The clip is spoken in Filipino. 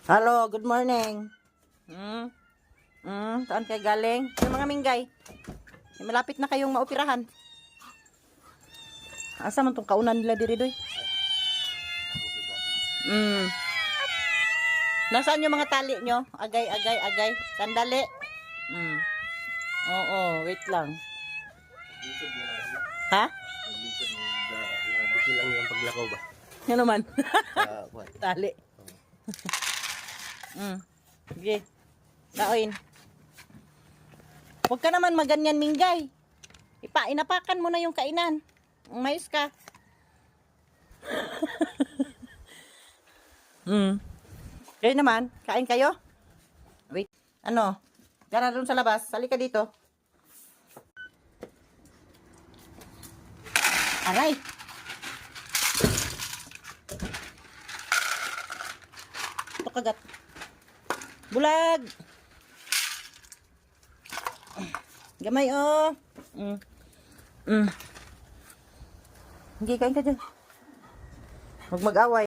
Hello, good morning. Saan kayo galing? Yung mga minggay. Malapit na kayong maoperahan. Asa man tong kaunan nila diri doy? Nasaan yung mga tali nyo? Agay. Sandali. Oo, wait lang. Ha? Bisi lang yung paglakaw ba? Yan naman. What? Tali. Sige. Daoin. Huwag ka naman maganyan, minggay. Inapakan mo na yung kainan. Mayos ka. Kayo naman, kain kayo? Wait. Ano? Gara doon sa labas. Sali ka dito. Aray! Ito kagat. Bulag! Gamay, oh! Hindi, kain ka dyan. Huwag mag-away.